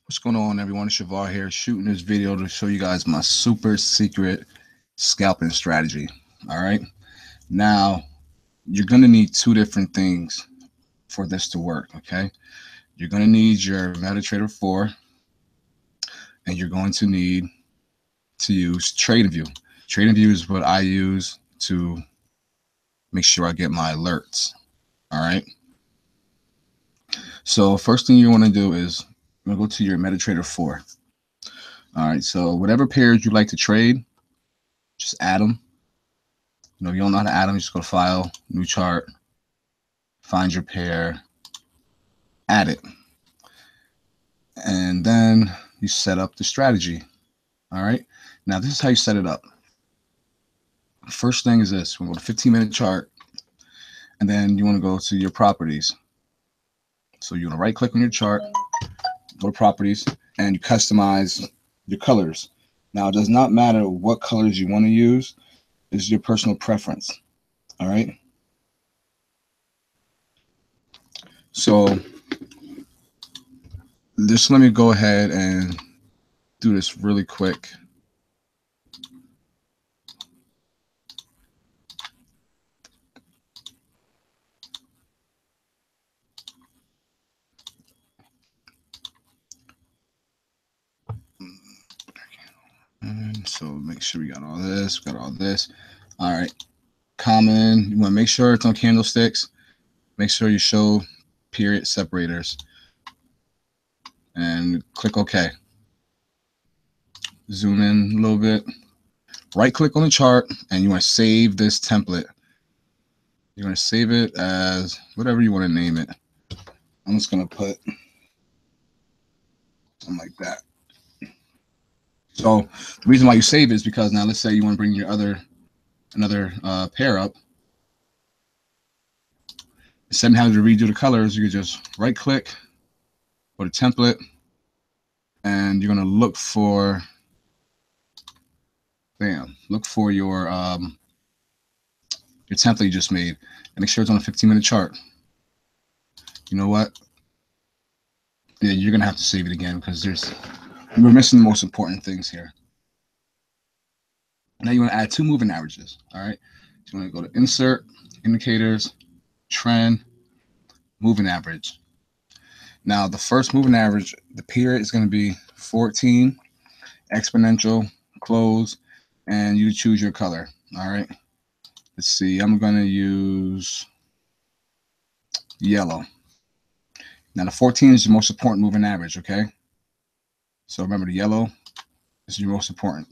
What's going on, everyone? It's Shavar here, shooting this video to show you guys my super secret scalping strategy. All right. Now, you're going to need two different things for this to work. Okay. You're going to need your MetaTrader 4, and you're going to need to use TradingView. TradingView is what I use to make sure I get my alerts. All right. So, first thing you want to do is you're going to go to your MetaTrader 4. All right. So, whatever pairs you like to trade, just add them. If you don't know how to add them, you just go to File, New Chart, find your pair, add it. And then you set up the strategy. All right. Now, this is how you set it up. First thing is this. We're going to go to 15-minute chart, and then you want to go to your properties. So you want to right click on your chart, go to properties, and you customize your colors. Now, it does not matter what colors you want to use. It's your personal preference. All right. So just let me go ahead and do this really quick. And so make sure we got all this, we got all this. All right. Common, you want to make sure it's on candlesticks. Make sure you show period separators. And click OK. Zoom in a little bit. Right click on the chart, and you want to save this template. You're going to save it as whatever you want to name it. I'm just going to put something like that. So the reason why you save it is because now let's say you want to bring your another pair up. Instead of having to redo the colors, you can just right click, go to template, and you're going to look for, look for your template you just made, and make sure it's on a 15-minute chart. You know what? Yeah, you're going to have to save it again because we're missing the most important things here. Now you want to add two moving averages. All right. So you want to go to Insert, Indicators, Trend, Moving Average. Now the first moving average, the period is going to be 14, exponential, close, and you choose your color. All right. Let's see. I'm going to use yellow. Now the 14 is the most important moving average. Okay. So remember, the yellow is your most important.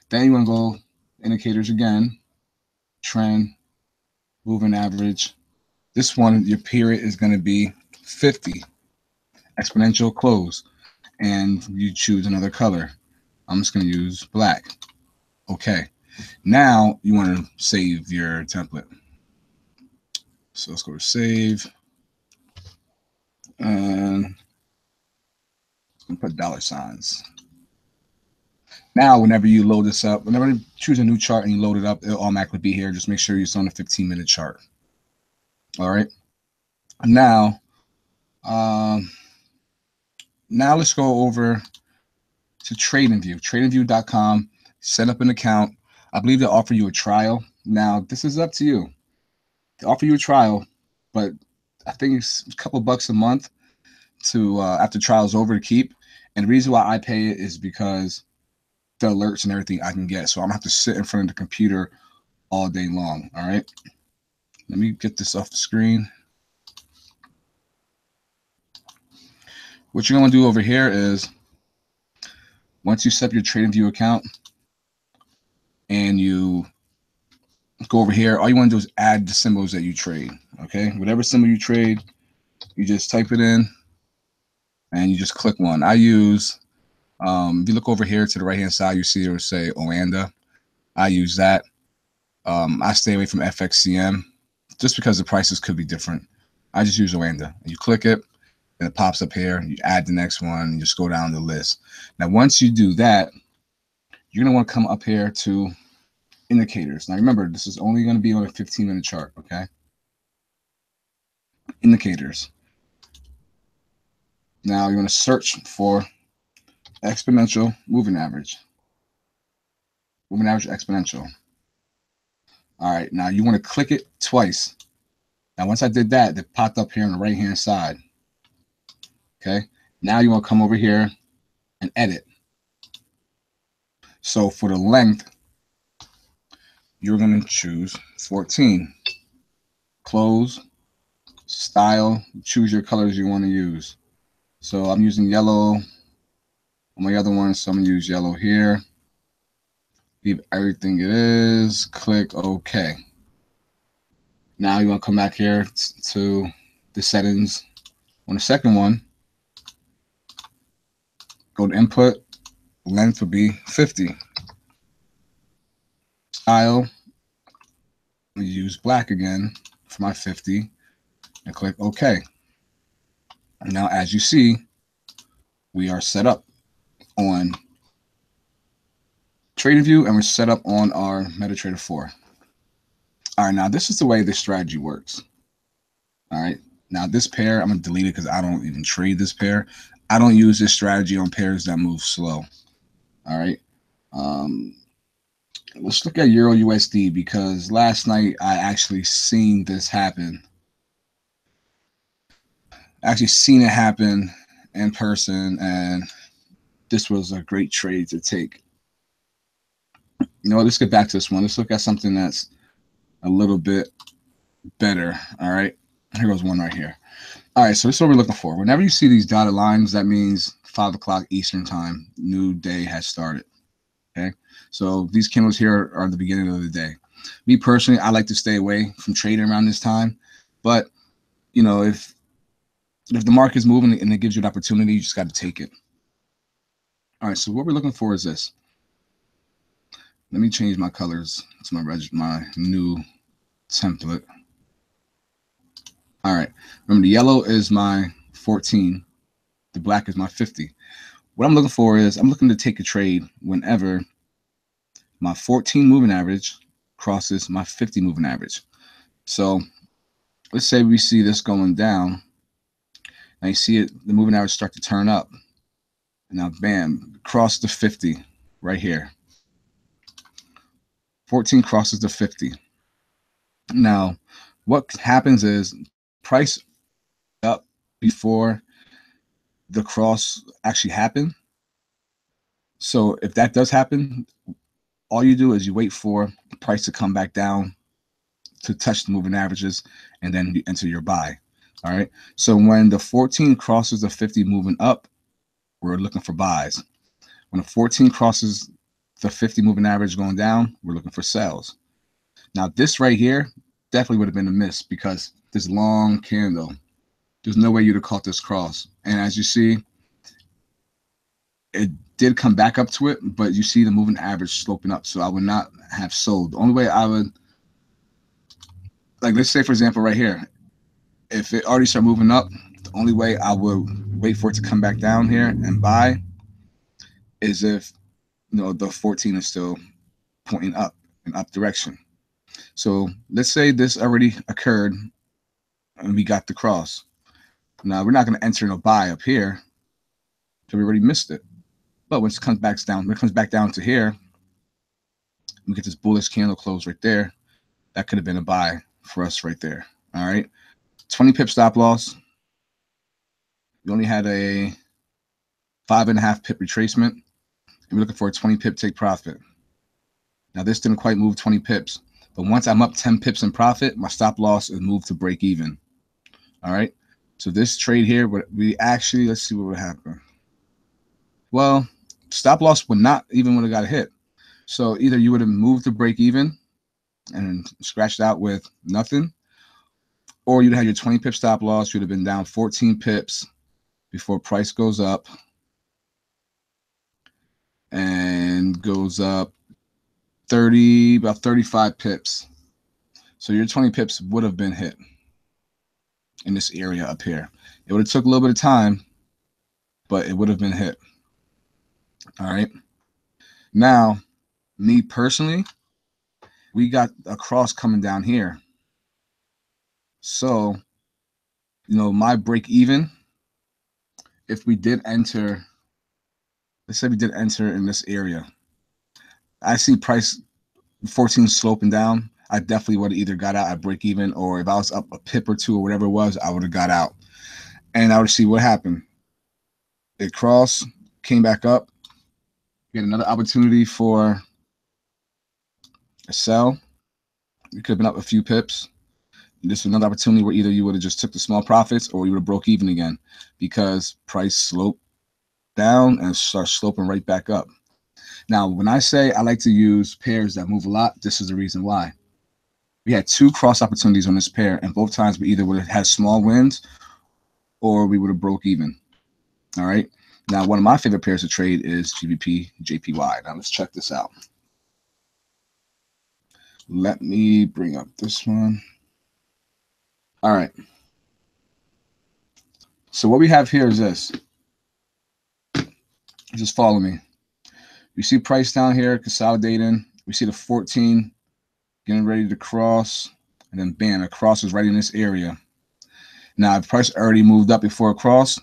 Then you want to go indicators again, trend, moving average. This one, your period is going to be 50, exponential, close, and you choose another color. I'm just going to use black. Okay. Now you want to save your template. So let's go to save, and put $signs. Now, whenever you load this up, whenever you choose a new chart and you load it up, it'll automatically be here. Just make sure it's on a 15-minute chart. All right. Now let's go over to TradingView. TradingView.com. Set up an account. I believe they'll offer you a trial. Now, this is up to you. They offer you a trial, but I think it's a couple bucks a month to after trial's over to keep. And the reason why I pay it is because the alerts and everything I can get. So I'm gonna have to sit in front of the computer all day long. All right. Let me get this off the screen. What you're gonna do over here is once you set up your TradingView account and you go over here, all you want to do is add the symbols that you trade. Okay, whatever symbol you trade, you just type it in and you just click one. I use if you look over here to the right hand side, you see it will say Oanda. I use that. I stay away from FXCM just because the prices could be different. I just use Oanda. You click it and it pops up here. You add the next one and you just go down the list. Now once you do that, you're gonna want to come up here to indicators. Now remember, this is only going to be on a 15-minute chart. Okay. Indicators. Now you want to search for exponential moving average. Moving average exponential. All right, now you want to click it twice. Now once I did that, it popped up here on the right hand side. Okay, now you want to come over here and edit. So for the length, you're going to choose 14. Close, style, choose your colors you want to use. So I'm using yellow on my other one, so I'm going to use yellow here. Leave everything it is, click OK. Now you want to come back here to the settings on the second one. Go to input, length would be 50. Style, use black again for my 50 and click OK. And now as you see, we are set up on TradingView and we're set up on our MetaTrader 4. All right, now this is the way this strategy works. All right, now this pair, I'm going to delete it because I don't even trade this pair. I don't use this strategy on pairs that move slow. All right. Let's look at Euro USD because last night I actually seen this happen. Actually seen it happen in person, and this was a great trade to take. You know what? Let's get back to this one. Let's look at something that's a little bit better. All right. Here goes one right here. All right. So this is what we're looking for. Whenever you see these dotted lines, that means 5 o'clock Eastern time. New day has started. Okay. So these candles here are the beginning of the day. Me personally, I like to stay away from trading around this time. But, you know, if the market is moving and it gives you an opportunity, you just got to take it. All right. So what we're looking for is this. Let me change my colors to my new template. All right. Remember, the yellow is my 14. The black is my 50. What I'm looking for is I'm looking to take a trade whenever my 14 moving average crosses my 50 moving average. So let's say we see this going down. Now you see it, the moving average start to turn up. And now, bam, cross the 50 right here. 14 crosses the 50. Now, what happens is price up before the cross actually happened. So if that does happen, all you do is you wait for the price to come back down to touch the moving averages, and then you enter your buy. All right. So when the 14 crosses the 50 moving up, we're looking for buys. When the 14 crosses the 50 moving average going down, we're looking for sells. Now this right here definitely would have been a miss because this long candle, there's no way you'd have caught this cross. And as you see, it did come back up to it, but you see the moving average sloping up. So I would not have sold. The only way I would, like, let's say, for example, right here, if it already started moving up, the only way I would wait for it to come back down here and buy is if, you know, the 14 is still pointing up in up direction. So let's say this already occurred and we got the cross. Now we're not going to enter no buy up here because we already missed it. But when it comes back down to here, we get this bullish candle close right there. That could have been a buy for us right there. All right. 20 pip stop loss. We only had a 5.5 pip retracement. And we're looking for a 20 pip take profit. Now this didn't quite move 20 pips. But once I'm up 10 pips in profit, my stop loss is moved to break even. All right. So this trade here, we actually, let's see what would happen. Well, stop loss would not even would have got a hit. So either you would have moved to break even and scratched out with nothing, or you'd have your 20 pip stop loss. You'd have been down 14 pips before price goes up and goes up about 35 pips. So your 20 pips would have been hit in this area up here. It would have took a little bit of time, but it would have been hit. All right. Now, me personally, we got a cross coming down here. So, you know, my break even if we did enter, let's say we did enter in this area, I see price 14 sloping down. I definitely would have either got out at break even, or if I was up a pip or two or whatever it was, I would have got out. And I would see what happened. It crossed, came back up, get another opportunity for a sell. You could have been up a few pips. This is another opportunity where either you would have just took the small profits or you would have broke even again, because price sloped down and starts sloping right back up. Now, when I say I like to use pairs that move a lot, this is the reason why. We had two cross opportunities on this pair, and both times we either would have had small wins or we would have broke even. All right. Now, one of my favorite pairs to trade is GBP, JPY. Now, let's check this out. Let me bring up this one. All right. So what we have here is this. Just follow me. We see price down here consolidating. We see the 14 getting ready to cross, and then bam, it crosses right in this area. Now, if price already moved up before a cross,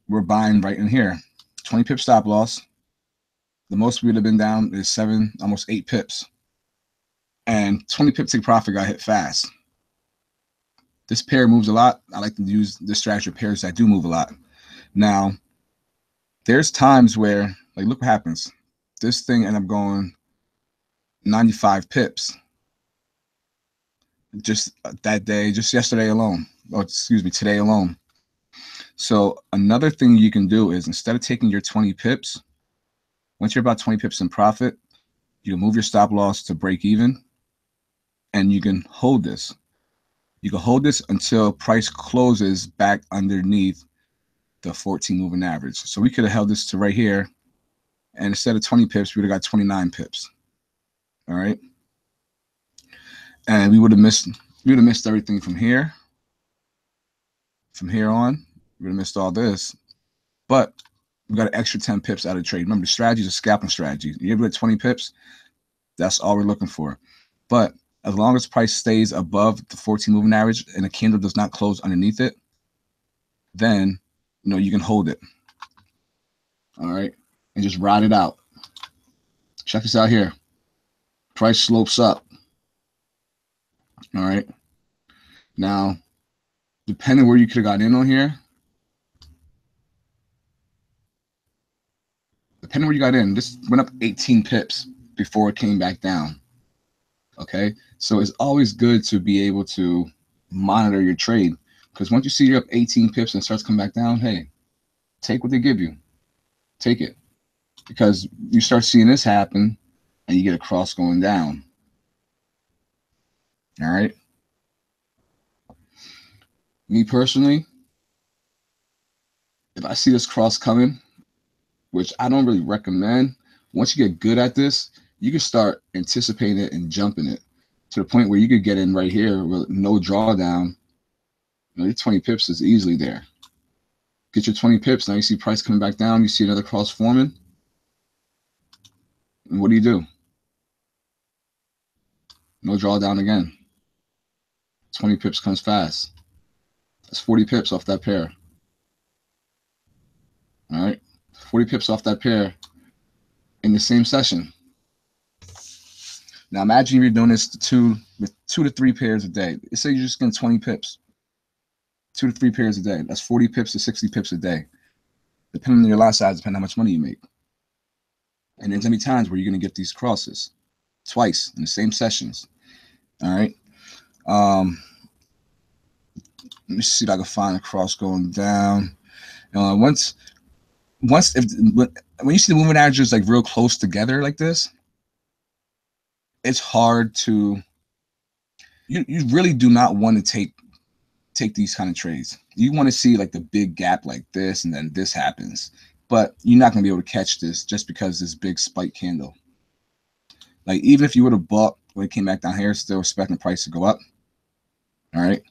we're buying right in here. 20 pip stop loss. The most we would have been down is 7, almost 8 pips. And 20 pip take profit got hit fast. This pair moves a lot. I like to use this strategy of pairs that do move a lot. Now, there's times where, like, look what happens. This thing ended up going 95 pips. Just that day, just yesterday alone. Oh, excuse me, today alone. So another thing you can do is, instead of taking your 20 pips, once you're about 20 pips in profit, you can move your stop loss to break even, and you can hold this. You can hold this until price closes back underneath the 14 moving average. So we could have held this to right here, and instead of 20 pips, we would have got 29 pips. All right. And we would have missed everything from here. From here on, we would have missed all this. But we got an extra 10 pips out of the trade. Remember, the strategy is a scalping strategy. You ever get 20 pips? That's all we're looking for. But as long as price stays above the 14 moving average and the candle does not close underneath it, then you can hold it. All right. And just ride it out. Check this out here. Price slopes up. All right. Now, depending where you could have got in on here, depending where you got in, this went up 18 pips before it came back down. Okay. So it's always good to be able to monitor your trade, because once you see you're up 18 pips and it starts coming back down, hey, take what they give you. Take it. Because you start seeing this happen and you get a cross going down. All right. Me personally, if I see this cross coming, which I don't really recommend, once you get good at this, you can start anticipating it and jumping it to the point where you could get in right here with no drawdown. Your 20 pips is easily there. Get your 20 pips. Now you see price coming back down. You see another cross forming. And what do? No drawdown again. 20 pips comes fast. That's 40 pips off that pair. All right. 40 pips off that pair in the same session. Now imagine you're doing this with 2 to 3 pairs a day. Let's say you're just getting 20 pips. 2 to 3 pairs a day. That's 40 pips to 60 pips a day. Depending on your lot size, depending on how much money you make. And there's going to be times where you're going to get these crosses twice in the same sessions. All right. Let me see if I can find a cross going down. When you see the moving averages like real close together like this, it's hard to. You really do not want to take these kind of trades. You want to see like the big gap like this, and then this happens. But you're not going to be able to catch this just because this big spike candle. Like, even if you would have bought when it came back down here, still expecting the price to go up. All right.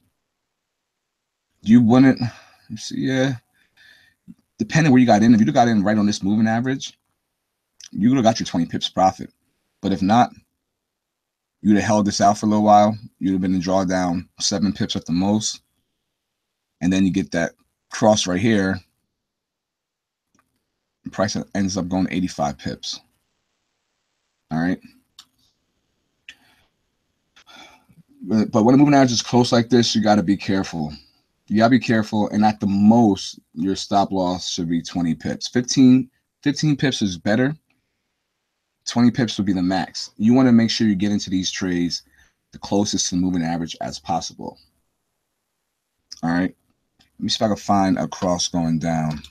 You wouldn't. Yeah. Depending where you got in, if you got in right on this moving average, you would have got your 20 pips profit. But if not, you would have held this out for a little while. You'd have been in drawdown 7 pips at the most. And then you get that cross right here, The price ends up going 85 pips. All right. But when a moving average is close like this, you got to be careful. You got to be careful. And at the most, your stop loss should be 20 pips. 15 pips is better. 20 pips would be the max. You want to make sure you get into these trades the closest to the moving average as possible. All right. Let me see if I can find a cross going down.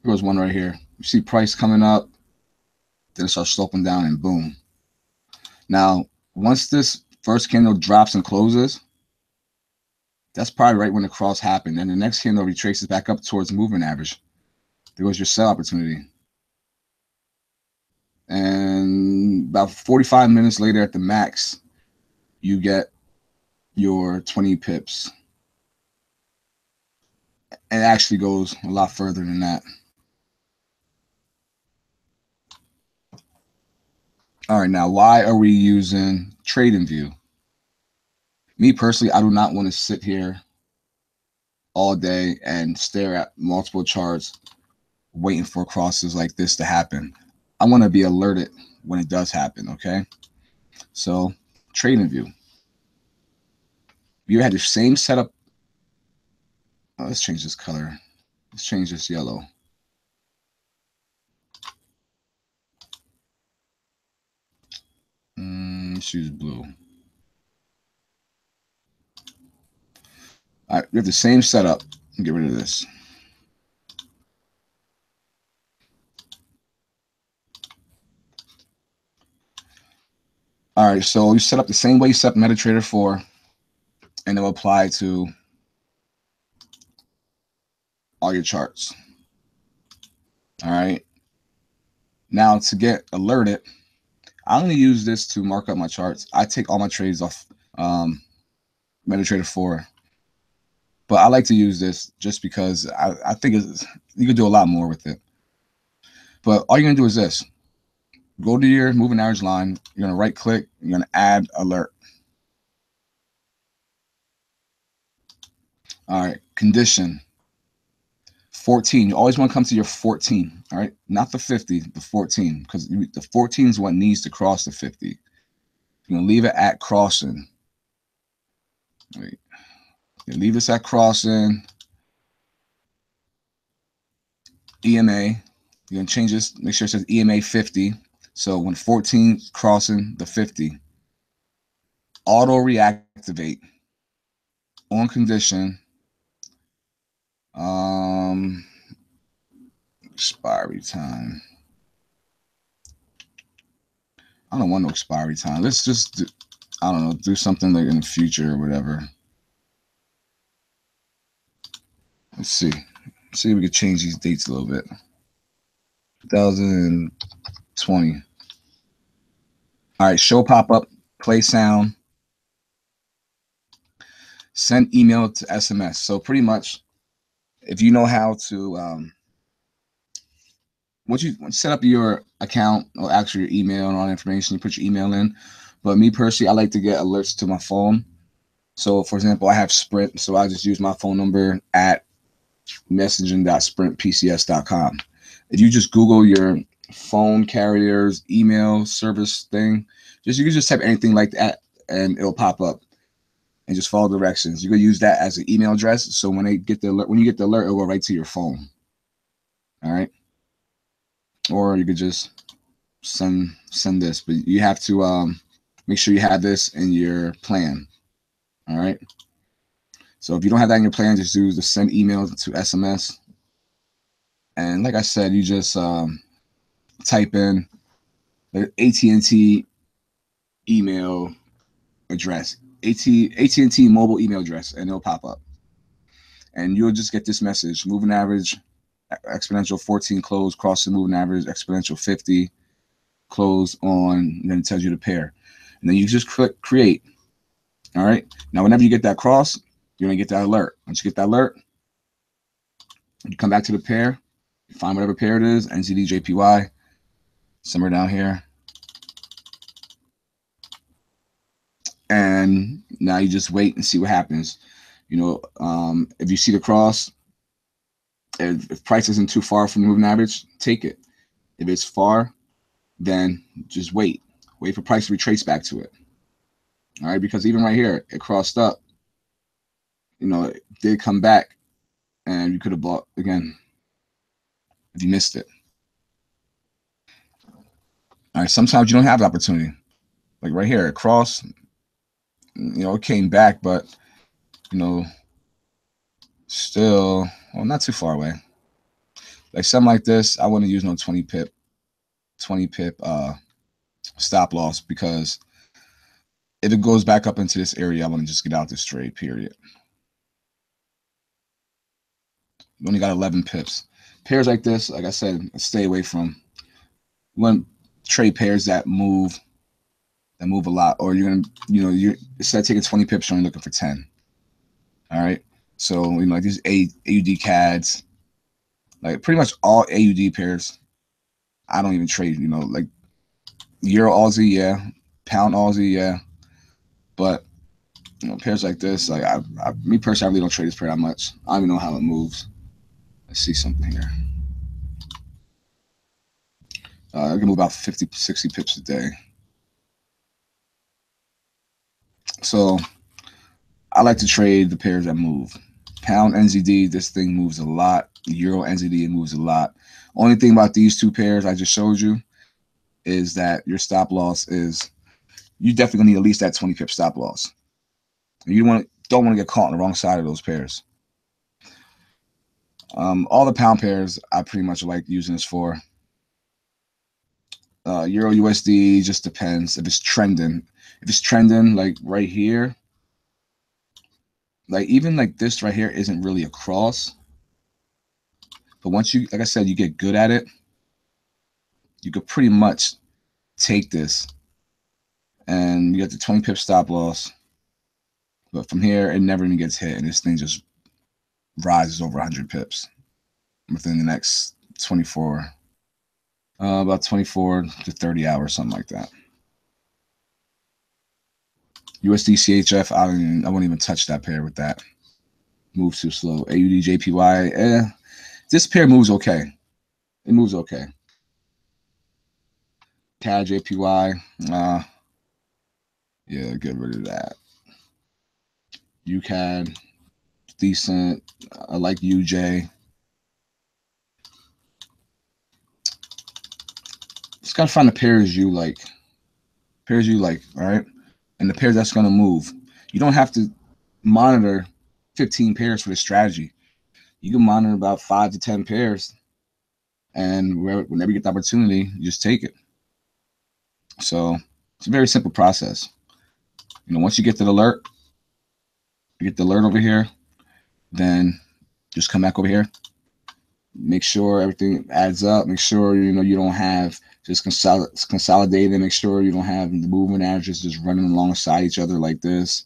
Here goes one right here. You see price coming up, then it starts sloping down and boom. Now, once this first candle drops and closes, that's probably right when the cross happened. And the next candle retraces back up towards moving average. There was your sell opportunity. And about 45 minutes later at the max, you get your 20 pips. It actually goes a lot further than that. All right, now why are we using TradingView? Me personally, I do not want to sit here all day and stare at multiple charts waiting for crosses like this to happen. I want to be alerted when it does happen, okay? So, TradingView. You had the same setup. Oh, let's change this color. Let's change this yellow. Let's use blue. All right, we have the same setup. Get rid of this. All right, so you set up the same way you set up MetaTrader 4, and it'll apply to all your charts. All right. Now to get alerted, I'm going to use this to mark up my charts. I take all my trades off MetaTrader 4, but I like to use this just because I think you can do a lot more with it. But all you're going to do is this. Go to your moving average line. You're going to right click. You're going to add alert. All right. Condition 14. You always want to come to your 14. All right. Not the 50, the 14, because the 14 is what needs to cross the 50. You're going to leave it at crossing. Wait. You leave this at crossing. EMA. You're going to change this. Make sure it says EMA 50. So when 14 is crossing the 50, auto reactivate on condition. Expiry time. I don't want no expiry time. Let's just do, I don't know, do something like in the future or whatever. Let's see. Let's see if we can change these dates a little bit. 2020. All right, show pop-up, play sound, send email to SMS. So pretty much, if you know how to, once you set up your account or actually your email and all the information, you put your email in. But me personally, I like to get alerts to my phone. So for example, I have Sprint, so I just use my phone number at messaging.sprintpcs.com. If you just Google your phone carrier's email service thing, you can just type anything like that and it'll pop up and just follow directions. You can use that as an email address. So when they get the alert, when you get the alert, it'll go right to your phone. All right. Or you could just send this, but you have to make sure you have this in your plan. All right. So if you don't have that in your plan, just use the send email to SMS. And like I said, you just type in the AT&T email address, AT&T mobile email address, and it'll pop up. And you'll just get this message: moving average, exponential 14 close, cross the moving average, exponential 50 close on, and then it tells you the pair. And then you just click create. All right. Now, whenever you get that cross, you're going to get that alert. Once you get that alert, you come back to the pair, you find whatever pair it is, NZD, somewhere down here. And now you just wait and see what happens. You know, if you see the cross, If price isn't too far from the moving average, take it. If it's far, then just wait. Wait for price to retrace back to it. All right, because even right here, it crossed up. It did come back, and you could have bought again if you missed it. All right, sometimes you don't have the opportunity. Like right here, it crossed. It came back, but still, well, not too far away. Like something like this, I wouldn't use no 20 pip stop loss, because if it goes back up into this area, I want to just get out this trade, period. You only got 11 pips. Pairs like this, like I said, stay away from. You want to trade pairs that move a lot, or you're gonna, you're instead of taking 20 pips, you're only looking for 10. All right. So like these AUD CADs, like pretty much all AUD pairs, I don't even trade. Like Euro Aussie, yeah, Pound Aussie, yeah, but pairs like this, like me personally, I really don't trade this pair that much. I don't even know how it moves. Let's see something here. I can move about 50, 60 pips a day. So I like to trade the pairs that move. Pound NZD, this thing moves a lot. Euro NZD, it moves a lot. Only thing about these two pairs I just showed you is that your stop loss is, you definitely gonna need at least that 20 pip stop loss. You don't want to get caught on the wrong side of those pairs. All the pound pairs I pretty much like using this for. Euro USD just depends if it's trending. If it's trending like right here, like even like this right here isn't really a cross. But once you, like I said, you get good at it, you could pretty much take this and you get the 20 pip stop loss. But from here, it never even gets hit, and this thing just rises over 100 pips within the next 24, about 24 to 30 hours, something like that. USD CHF, I wouldn't even touch that pair with that. Moves too slow. AUD JPY, this pair moves okay. It moves okay. CAD JPY, yeah, get rid of that. UCAD, decent. I like UJ. Just gotta find the pairs you like. Pairs you like, all right? And the pairs that's gonna move. You don't have to monitor 15 pairs for this strategy. You can monitor about 5 to 10 pairs, and whenever you get the opportunity, you just take it. So it's a very simple process. Once you get the alert, over here, then just come back over here. Make sure everything adds up. Make sure you don't have just consolidated. Make sure you don't have the movement averages just running alongside each other like this.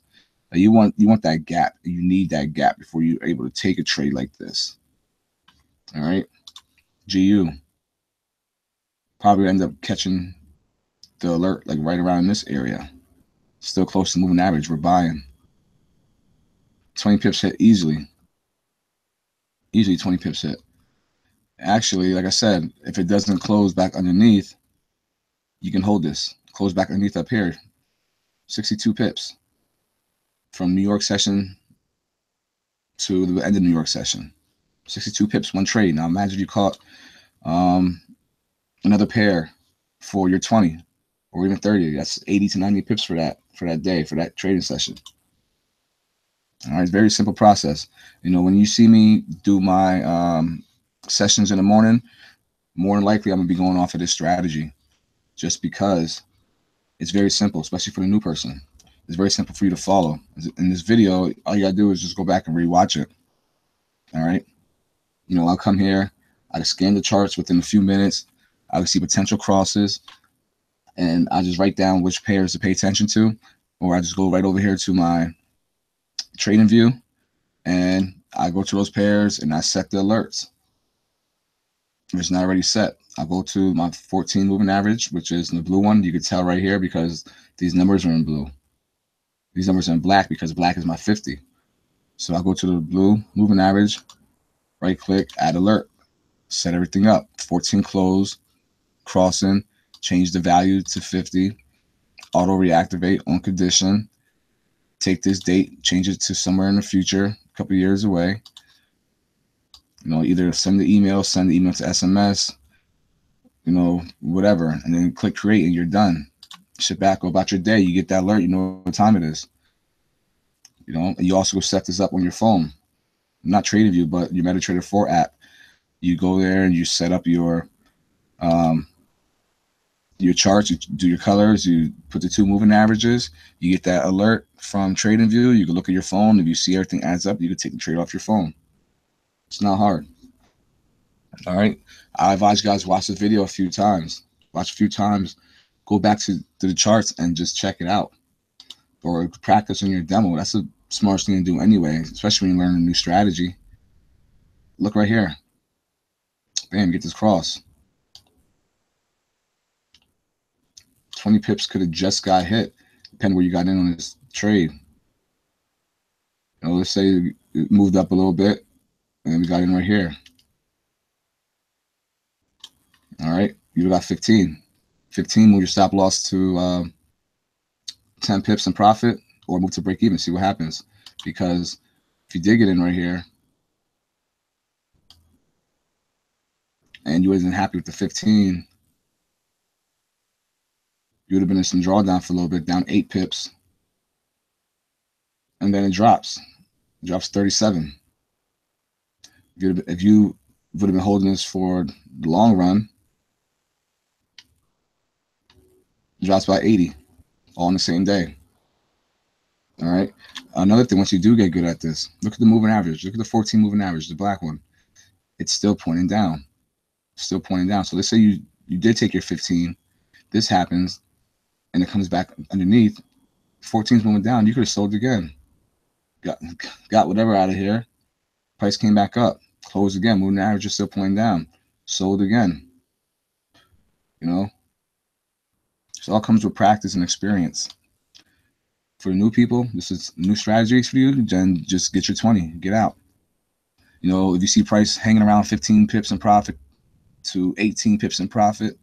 You want that gap. You need that gap before you're able to take a trade like this. All right, GU probably end up catching the alert like right around in this area. Still close to moving average. We're buying. 20 pips hit easily. Easily 20 pips hit. Actually, like I said, if it doesn't close back underneath, you can hold this. Close back underneath up here. 62 pips from New York session to the end of New York session. 62 pips, one trade. Now imagine you caught another pair for your 20 or even 30. That's 80 to 90 pips for that day, for that trading session. All right, very simple process. When you see me do my sessions in the morning, more than likely I'm gonna be going off of this strategy, just because it's very simple, especially for the new person. It's very simple for you to follow. In this video, all you gotta do is just go back and rewatch it. All right. I'll come here, I scan the charts within a few minutes. I'll see potential crosses, and I just write down which pairs to pay attention to, or I just go right over here to my trading view, and I go to those pairs and I set the alerts. If it's not already set, I'll go to my 14 moving average, which is the blue one. You can tell right here because these numbers are in blue. These numbers are in black because black is my 50. So I'll go to the blue moving average, right click, add alert, set everything up. 14 close, crossing, change the value to 50, auto reactivate on condition. Take this date, change it to somewhere in the future, a couple years away. You know, either send the email to SMS, you know, whatever, and then click create and you're done. Sit back, go about your day. You get that alert, you know what time it is. You know, and you also go set this up on your phone. Not TradingView, but your MetaTrader 4 app. You go there and you set up your charts, you do your colors, you put the 2 moving averages, you get that alert from TradingView. You can look at your phone. If you see everything adds up, you can take the trade off your phone. It's not hard. All right. I advise you guys watch the video a few times. Watch a few times. Go back to the charts and just check it out. Or practice on your demo. That's the smartest thing to do anyway, especially when you learn a new strategy. Look right here. Bam, get this cross. 20 pips could have just got hit, depending where you got in on this trade. You know, let's say it moved up a little bit, and we got in right here. All right, you got 15. 15, move your stop loss to 10 pips in profit, or move to break even, see what happens. Because if you did get in right here, and you wasn't happy with the 15, you would have been in some drawdown for a little bit, down 8 pips. And then it drops. It drops 37. If you would have been holding this for the long run, it drops by 80, all in the same day. All right. Another thing, once you do get good at this, look at the moving average. Look at the 14 moving average, the black one. It's still pointing down. Still pointing down. So let's say you did take your 15. This happens, and it comes back underneath. 14's moving down. You could have sold again. Got whatever out of here. Price came back up. Closed again. Moving average is still pointing down. Sold again. You know, so it all comes with practice and experience. For the new people, this is new strategies for you. Then just get your 20. Get out. You know, if you see price hanging around 15 pips in profit to 18 pips in profit,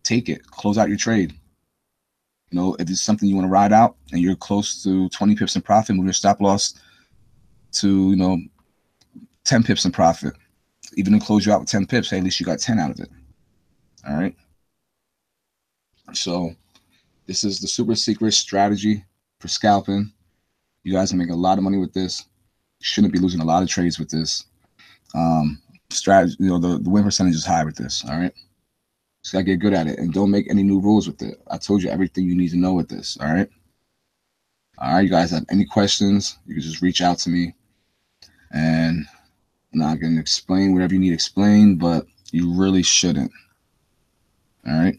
take it. Close out your trade. You know, if it's something you want to ride out and you're close to 20 pips in profit, move your stop loss to, you know, 10 pips in profit. Even to close you out with 10 pips, hey, at least you got 10 out of it. All right. So this is the super secret strategy for scalping. You guys can make a lot of money with this. You shouldn't be losing a lot of trades with this. Strategy, you know, the win percentage is high with this. All right. Just gotta get good at it and don't make any new rules with it. I told you everything you need to know with this. All right. All right. You guys have any questions, you can just reach out to me, and I'm not gonna explain whatever you need explained, but you really shouldn't. All right.